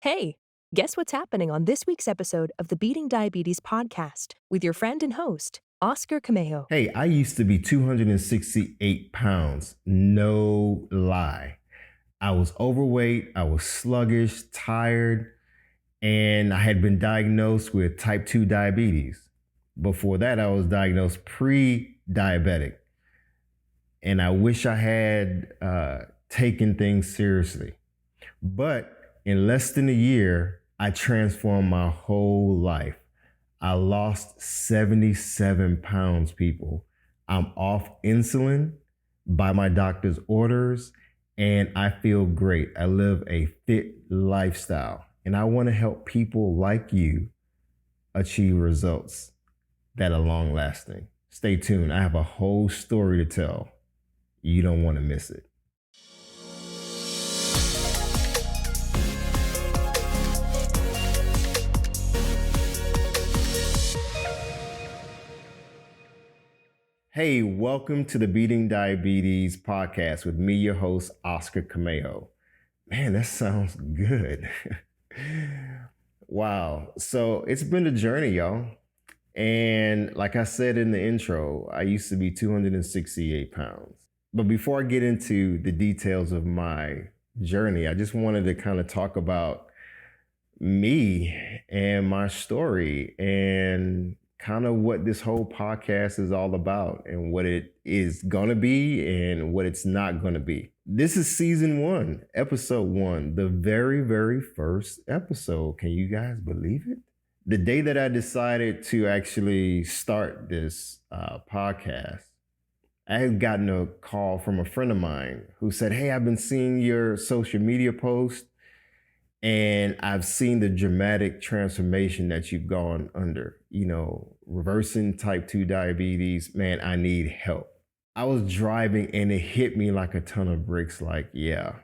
Hey, guess what's happening on this week's episode of the Beating Diabetes podcast with your friend and host, Oscar Cameo. Hey, I used to be 268 pounds. No lie. I was overweight, I was sluggish, tired, and I had been diagnosed with type 2 diabetes. Before that, I was diagnosed pre-diabetic. And I wish I had taken things seriously. But in less than a year, I transformed my whole life. I lost 77 pounds, people. I'm off insulin by my doctor's orders, and I feel great. I live a fit lifestyle, and I want to help people like you achieve results that are long lasting. Stay tuned. I have a whole story to tell. You don't want to miss it. Hey, welcome to the Beating Diabetes podcast with me, your host, Oscar Cameo. Man, that sounds good. Wow. So it's been a journey, y'all. And like I said in the intro, I used to be 268 pounds. But before I get into the details of my journey, I just wanted to kind of talk about me and my story and kind of what this whole podcast is all about and what it is going to be and what it's not going to be. This is season 1, episode 1, the very, very first episode. Can you guys believe it? The day that I decided to actually start this podcast, I had gotten a call from a friend of mine who said, "Hey, I've been seeing your social media posts and I've seen the dramatic transformation that you've gone under, reversing type 2 diabetes. Man, I need help." I was driving and it hit me like a ton of bricks. Like, yeah,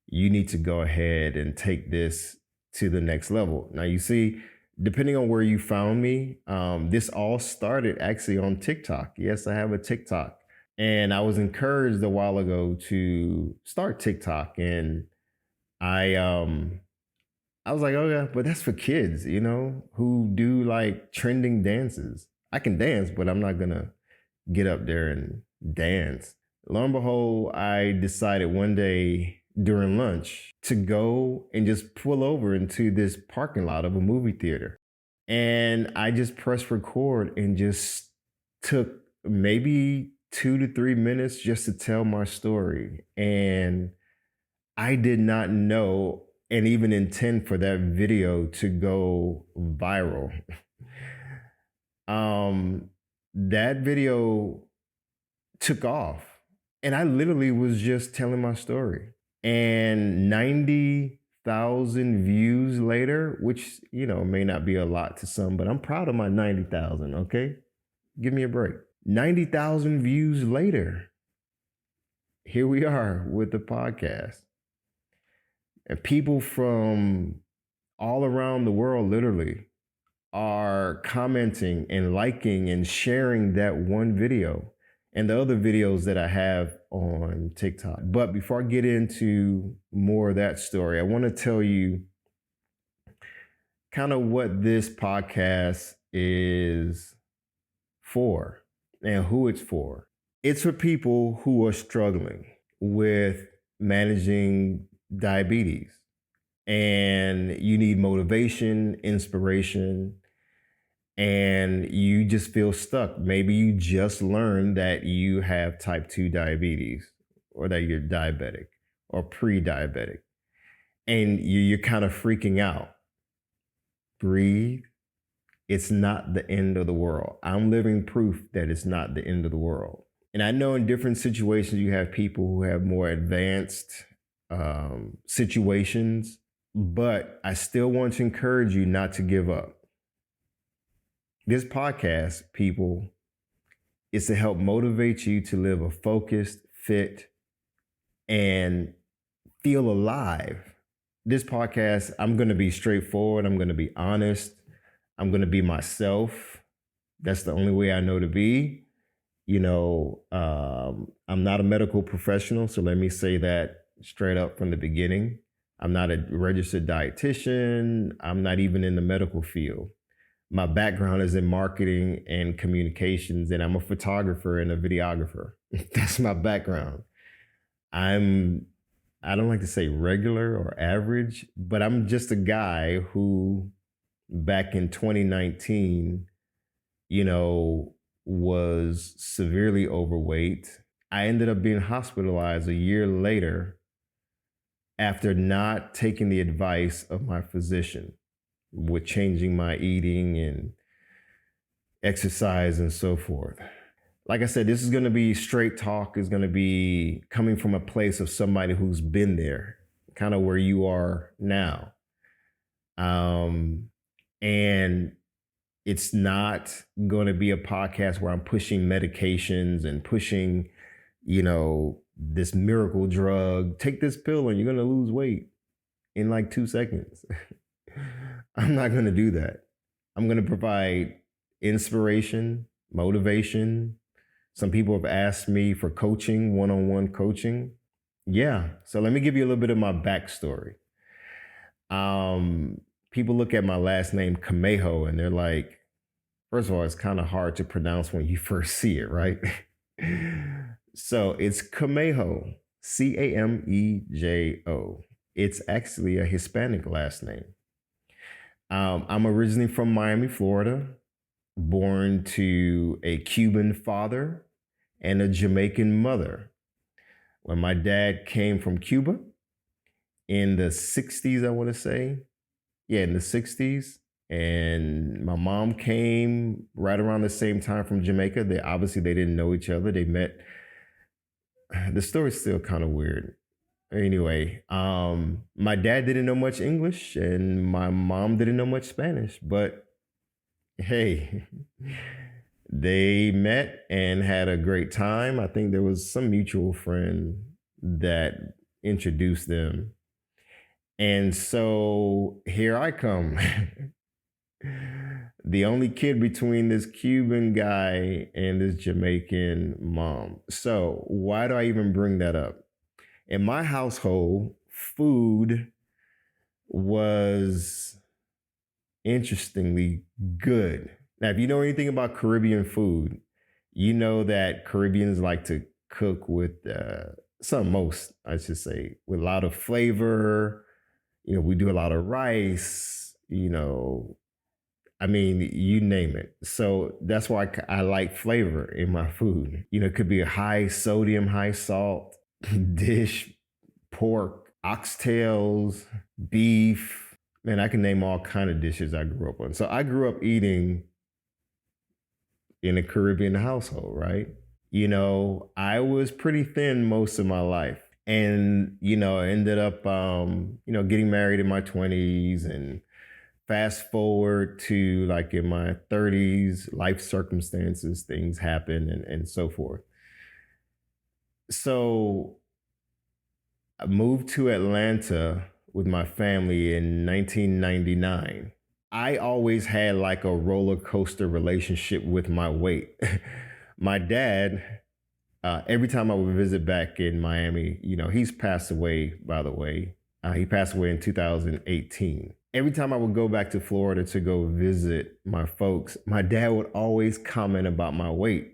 you need to go ahead and take this to the next level. Now, you see, depending on where you found me, this all started actually on TikTok. Yes, I have a TikTok. And I was encouraged a while ago to start TikTok. And I was like, oh yeah, but that's for kids, who do like trending dances. I can dance, but I'm not gonna get up there and dance. Lo and behold, I decided one day during lunch to go and just pull over into this parking lot of a movie theater. And I just pressed record and just took maybe 2 to 3 minutes just to tell my story. And I did not know and even intend for that video to go viral. That video took off and I literally was just telling my story. And 90,000 views later, which, may not be a lot to some, but I'm proud of my 90,000, okay? Give me a break. 90,000 views later, here we are with the podcast. And people from all around the world literally are commenting and liking and sharing that one video and the other videos that I have on TikTok. But before I get into more of that story, I want to tell you kind of what this podcast is for and who it's for. It's for people who are struggling with managing diabetes and you need motivation, inspiration, and you just feel stuck. Maybe you just learned that you have type 2 diabetes or that you're diabetic or pre-diabetic and you're kind of freaking out. Breathe. It's not the end of the world. I'm living proof that it's not the end of the world. And I know in different situations you have people who have more advanced situations, but I still want to encourage you not to give up. This podcast, people, is to help motivate you to live a focused, fit, and feel alive. This podcast, I'm going to be straightforward. I'm going to be honest. I'm going to be myself. That's the only way I know to be. I'm not a medical professional, so let me say that straight up from the beginning. I'm not a registered dietitian. I'm not even in the medical field. My background is in marketing and communications, and I'm a photographer and a videographer. That's my background. I'm, I don't like to say regular or average, but I'm just a guy who back in 2019, you know, was severely overweight. I ended up being hospitalized a year later after not taking the advice of my physician with changing my eating and exercise and so forth. Like I said, this is going to be straight talk, is going to be coming from a place of somebody who's been there, kind of where you are now. Um, and it's not going to be a podcast where I'm pushing medications and pushing, this miracle drug. Take this pill and you're going to lose weight in like 2 seconds. I'm not going to do that. I'm going to provide inspiration, motivation. Some people have asked me for coaching, one-on-one coaching. Yeah. So let me give you a little bit of my backstory. People look at my last name, Camejo, and they're like, first of all, it's kind of hard to pronounce when you first see it, right? So it's Camejo, Camejo. It's actually a Hispanic last name. I'm originally from Miami, Florida, born to a Cuban father and a Jamaican mother. When my dad came from Cuba in the 60s, I want to say. Yeah, in the 60s. And my mom came right around the same time from Jamaica. They didn't know each other. They met. The story's still kind of weird. Anyway, my dad didn't know much English and my mom didn't know much Spanish, but hey, they met and had a great time. I think there was some mutual friend that introduced them. And so here I come. The only kid between this Cuban guy and this Jamaican mom. So why do I even bring that up? In my household, food was interestingly good. Now, if you know anything about Caribbean food, you know that Caribbeans like to cook with I should say, with a lot of flavor. We do a lot of rice, you name it. So that's why I like flavor in my food. It could be a high sodium, high salt dish, pork, oxtails, beef. Man, I can name all kind of dishes I grew up on. So I grew up eating in a Caribbean household, right? I was pretty thin most of my life. And, I ended up, getting married in my 20s, and fast forward to like in my 30s, life circumstances, things happen and so forth. So I moved to Atlanta with my family in 1999. I always had like a roller coaster relationship with my weight. My dad, every time I would visit back in Miami, he's passed away, by the way. He passed away in 2018. Every time I would go back to Florida to go visit my folks, my dad would always comment about my weight.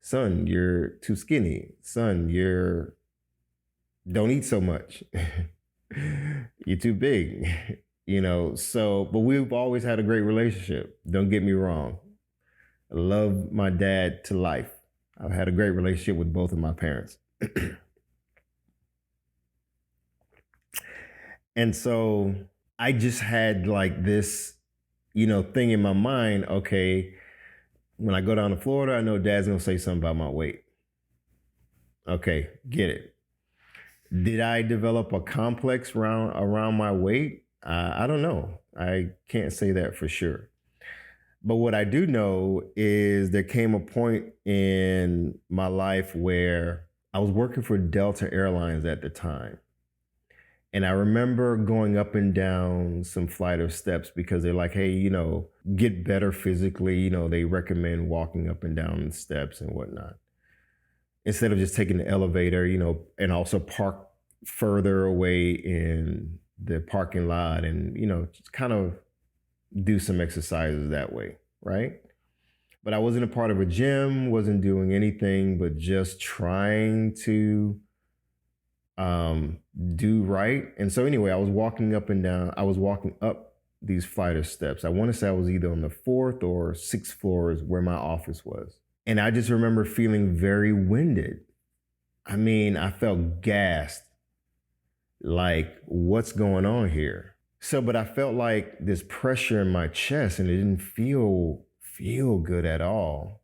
Son, you're too skinny. Son, don't eat so much. You're too big. But we've always had a great relationship. Don't get me wrong. I love my dad to life. I've had a great relationship with both of my parents. And so I just had like this, thing in my mind. Okay, when I go down to Florida, I know dad's gonna say something about my weight. Okay, get it. Did I develop a complex around my weight? I don't know. I can't say that for sure. But what I do know is there came a point in my life where I was working for Delta Airlines at the time. And I remember going up and down some flight of steps because they're like, hey, get better physically. They recommend walking up and down the steps and whatnot, instead of just taking the elevator, and also park further away in the parking lot and, just kind of do some exercises that way, right? But I wasn't a part of a gym, wasn't doing anything but just trying to do right. And so anyway, I was walking up and down, I was walking up these flight of steps. I want to say I was either on the fourth or sixth floors where my office was. And I just remember feeling very winded. I mean, I felt gassed, like, what's going on here? So, but I felt like this pressure in my chest and it didn't feel good at all.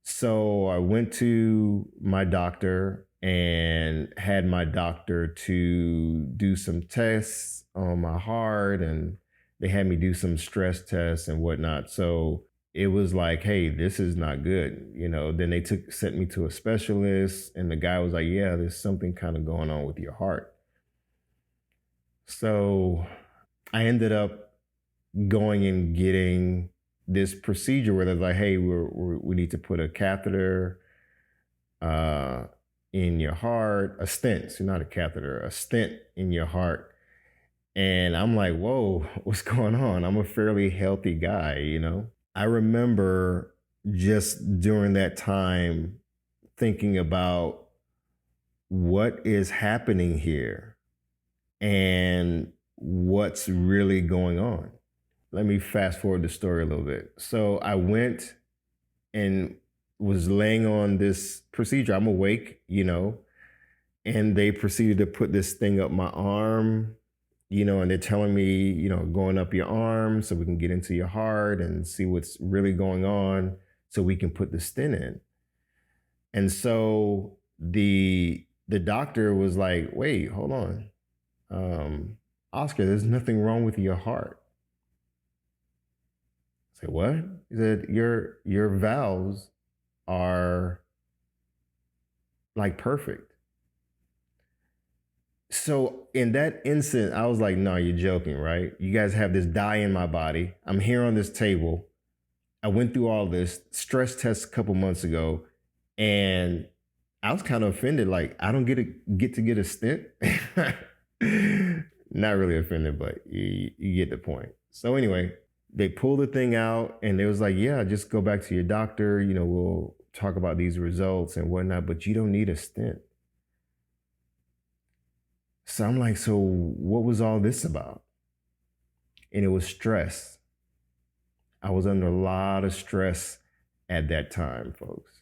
So I went to my doctor and had my doctor to do some tests on my heart, and they had me do some stress tests and whatnot. So it was like, hey, this is not good. Then they sent me to a specialist, and the guy was like, yeah, there's something kind of going on with your heart. So I ended up going and getting this procedure where they're like, hey, we need to put a catheter in your heart, a stent, so not a catheter, a stent in your heart. And I'm like, whoa, what's going on? I'm a fairly healthy guy. I remember just during that time thinking about what is happening here and what's really going on. Let me fast forward the story a little bit. So I went and was laying on this procedure. I'm awake, and they proceeded to put this thing up my arm, and they're telling me, going up your arm so we can get into your heart and see what's really going on so we can put the stent in. And so the doctor was like, wait, hold on. Oscar, there's nothing wrong with your heart. I said, what? He said, your valves are like perfect. So in that instant, I was like, no, you're joking, right? You guys have this dye in my body. I'm here on this table. I went through all this stress test a couple months ago, and I was kind of offended. Like, I don't get to get a stent. Not really offended, but you get the point. So anyway, they pulled the thing out and they was like, yeah, just go back to your doctor. We'll talk about these results and whatnot, but you don't need a stent. So I'm like, so what was all this about? And it was stress. I was under a lot of stress at that time, folks.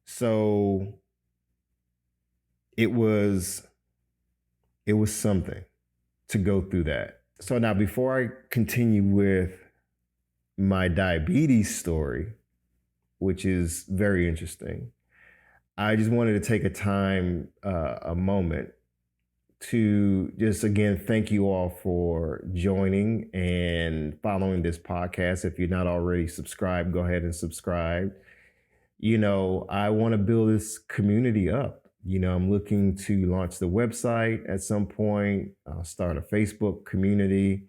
So it was something to go through that. So now, before I continue with my diabetes story, which is very interesting, I just wanted to take a moment to just, again, thank you all for joining and following this podcast. If you're not already subscribed, go ahead and subscribe. I want to build this community up. I'm looking to launch the website at some point, start a Facebook community.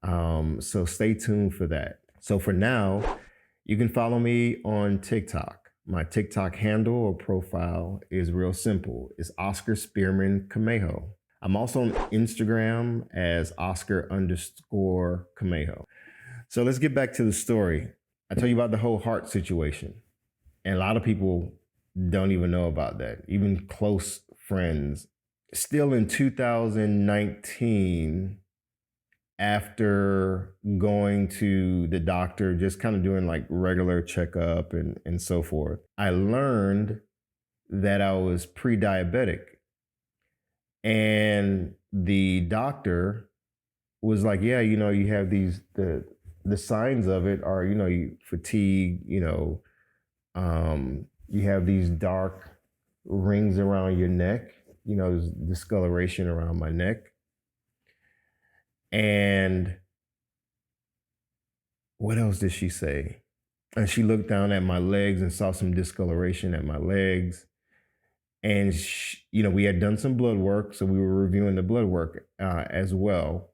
So stay tuned for that. So for now, you can follow me on TikTok. My TikTok handle or profile is real simple. It's Oscar Spearman Camejo. I'm also on Instagram as Oscar_Camejo. So let's get back to the story. I tell you about the whole heart situation. And a lot of people don't even know about that, even close friends. Still in 2019, after going to the doctor, just kind of doing like regular checkup and so forth, I learned that I was pre-diabetic. And the doctor was like, yeah, you have these, the signs of it are, you fatigue, you have these dark rings around your neck, there's discoloration around my neck. And what else did she say? And she looked down at my legs and saw some discoloration at my legs. And, we had done some blood work. So we were reviewing the blood work as well.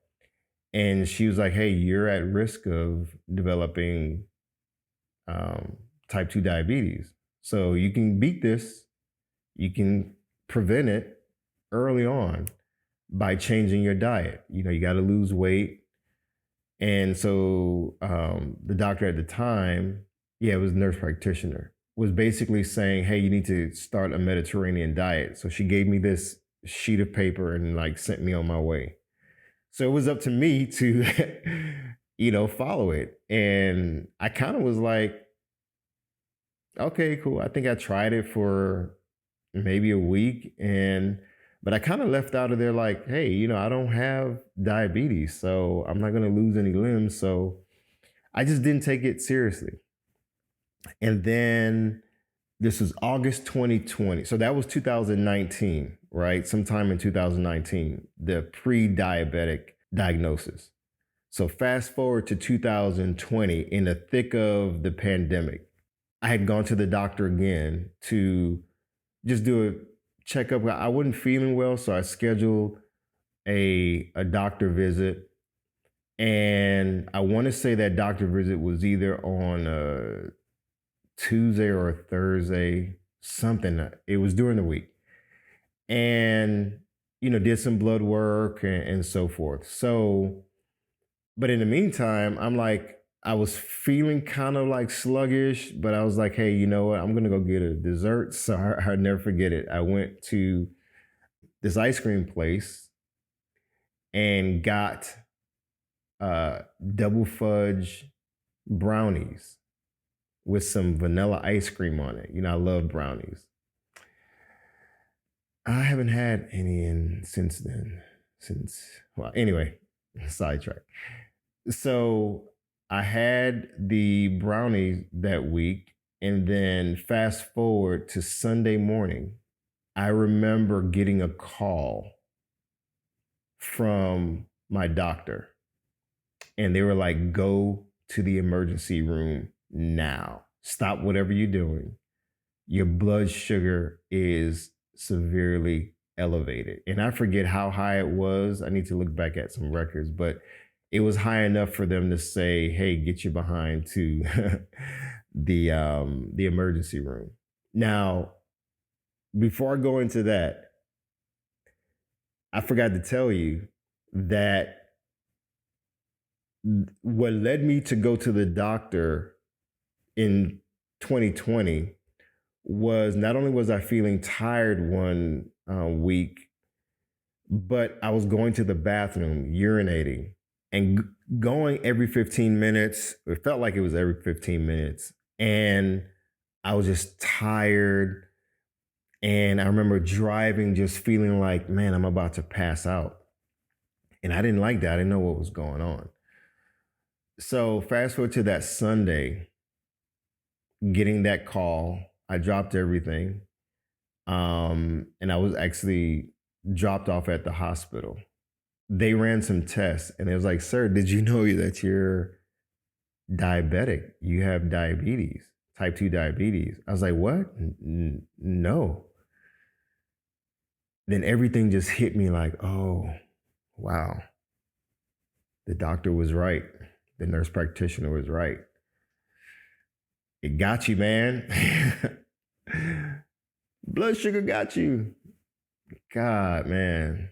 And she was like, hey, you're at risk of developing type 2 diabetes. So you can beat this. You can prevent it early on. by changing your diet. You got to lose weight. And so the doctor at the time, yeah, it was a nurse practitioner, was basically saying, hey, you need to start a Mediterranean diet. So she gave me this sheet of paper and like sent me on my way. So it was up to me to, follow it. And I kind of was like, okay, cool. I think I tried it for maybe a week, but I kind of left out of there like, hey, I don't have diabetes, so I'm not going to lose any limbs. So I just didn't take it seriously. And then this was August 2020. So that was 2019, right? Sometime in 2019, the pre-diabetic diagnosis. So fast forward to 2020, in the thick of the pandemic, I had gone to the doctor again to just do a checkup. I wasn't feeling well, so I scheduled a doctor visit. And I want to say that doctor visit was either on a Tuesday or a Thursday, something. It was during the week. And, did some blood work and so forth. So, but in the meantime, I was feeling kind of like sluggish, but I was like, hey, you know what? I'm going to go get a dessert. So I'll never forget it. I went to this ice cream place and got double fudge brownies with some vanilla ice cream on it. I love brownies. I haven't had any since then. Well, anyway, sidetrack. So I had the brownies that week, and then fast forward to Sunday morning, I remember getting a call from my doctor, and they were like, go to the emergency room now. Stop whatever you're doing. Your blood sugar is severely elevated. And I forget how high it was. I need to look back at some records, but it was high enough for them to say, hey, get your behind to the emergency room. Now, before I go into that, I forgot to tell you that what led me to go to the doctor in 2020 was not only was I feeling tired one week, but I was going to the bathroom, urinating, and going every 15 minutes. It felt like it was every 15 minutes. And I was just tired. And I remember driving, just feeling like, man, I'm about to pass out. And I didn't like that. I didn't know what was going on. So fast forward to that Sunday, getting that call, I dropped everything. And I was actually dropped off at the hospital. They ran some tests and it was like, sir, did you know that you're diabetic? You have diabetes, type 2 diabetes. I was like, what? No. Then everything just hit me like, oh, wow. The doctor was right. The nurse practitioner was right. It got you, man. Blood sugar got you. God, man.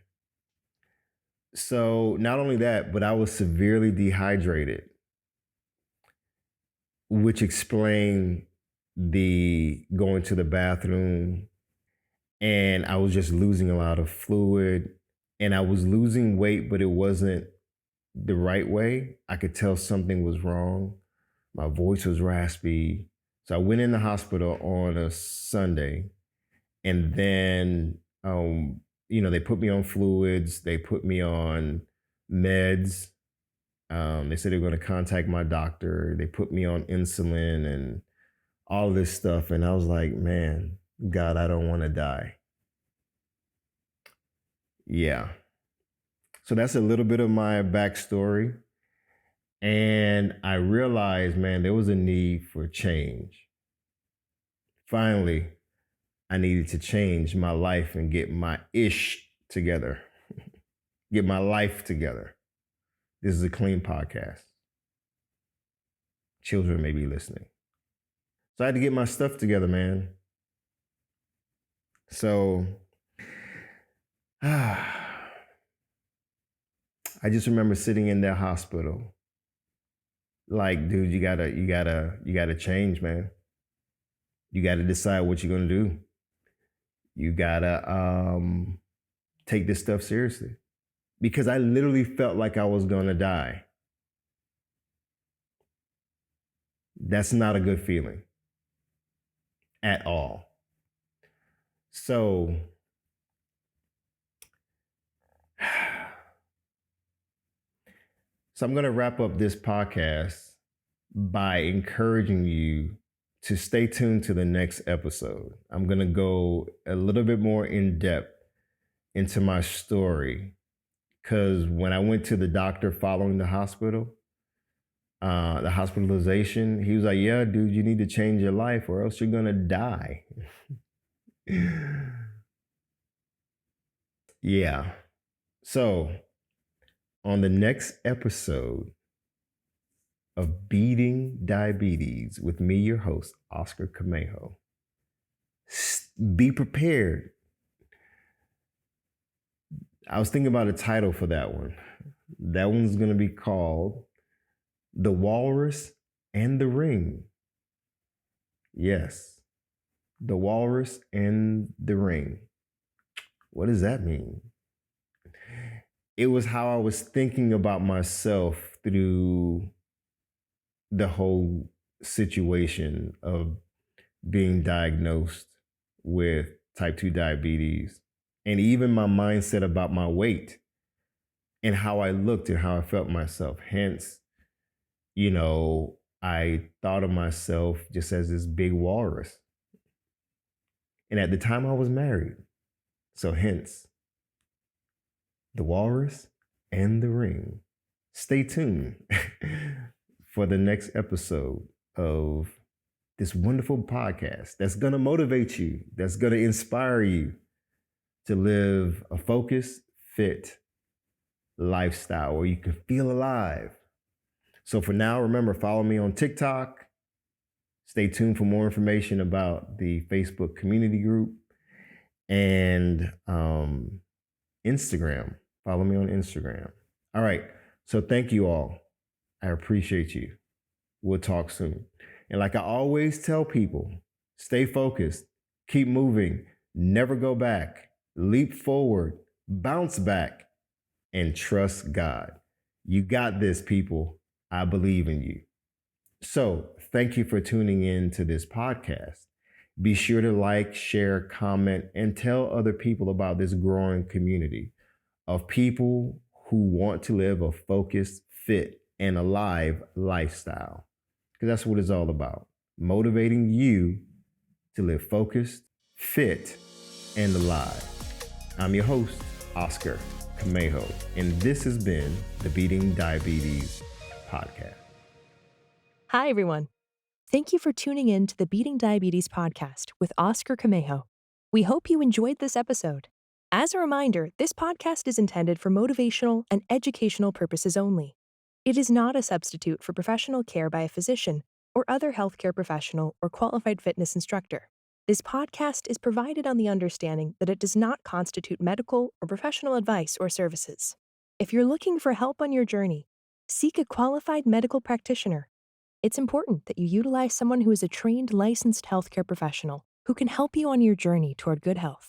So not only that, but I was severely dehydrated, which explained the going to the bathroom. And I was just losing a lot of fluid, and I was losing weight, but it wasn't the right way. I could tell something was wrong. My voice was raspy. So I went in the hospital on a Sunday, and then, they put me on fluids. They put me on meds. They said they were going to contact my doctor. They put me on insulin and all this stuff. And I was like, man, God, I don't want to die. Yeah. So that's a little bit of my backstory. And I realized, man, there was a need for change. Finally, I needed to change my life and get my ish together, get my life together. This is a clean podcast. Children may be listening. So I had to get my stuff together, man. So, I just remember sitting in that hospital, like, dude, you gotta change, man. You gotta decide what you're gonna do. You gotta take this stuff seriously. Because I literally felt like I was gonna die. That's not a good feeling at all. So So I'm going to wrap up this podcast by encouraging you to stay tuned to the next episode. I'm going to go a little bit more in depth into my story because when I went to the doctor following the hospitalization, he was like, yeah, dude, you need to change your life or else you're going to die. Yeah. So on the next episode of Beating Diabetes with me, your host, Oscar Camejo, be prepared. I was thinking about a title for that one. That one's going to be called The Walrus and the Ring. Yes, The Walrus and the Ring. What does that mean? It was how I was thinking about myself through the whole situation of being diagnosed with type 2 diabetes and even my mindset about my weight and how I looked and how I felt myself. Hence, I thought of myself just as this big walrus. And at the time I was married. So hence, the walrus and the ring. Stay tuned for the next episode of this wonderful podcast that's going to motivate you, that's going to inspire you to live a focused, fit lifestyle where you can feel alive. So for now, remember, follow me on TikTok. Stay tuned for more information about the Facebook community group and Instagram. Follow me on Instagram. All right. So thank you all. I appreciate you. We'll talk soon. And like I always tell people, stay focused, keep moving, never go back, leap forward, bounce back, and trust God. You got this, people. I believe in you. So thank you for tuning in to this podcast. Be sure to like, share, comment, and tell other people about this growing community of people who want to live a focused, fit, and alive lifestyle. Because that's what it's all about. Motivating you to live focused, fit, and alive. I'm your host, Oscar Camejo, and this has been the Beating Diabetes podcast. Hi, everyone. Thank you for tuning in to the Beating Diabetes podcast with Oscar Camejo. We hope you enjoyed this episode. As a reminder, this podcast is intended for motivational and educational purposes only. It is not a substitute for professional care by a physician or other healthcare professional or qualified fitness instructor. This podcast is provided on the understanding that it does not constitute medical or professional advice or services. If you're looking for help on your journey, seek a qualified medical practitioner. It's important that you utilize someone who is a trained, licensed healthcare professional who can help you on your journey toward good health.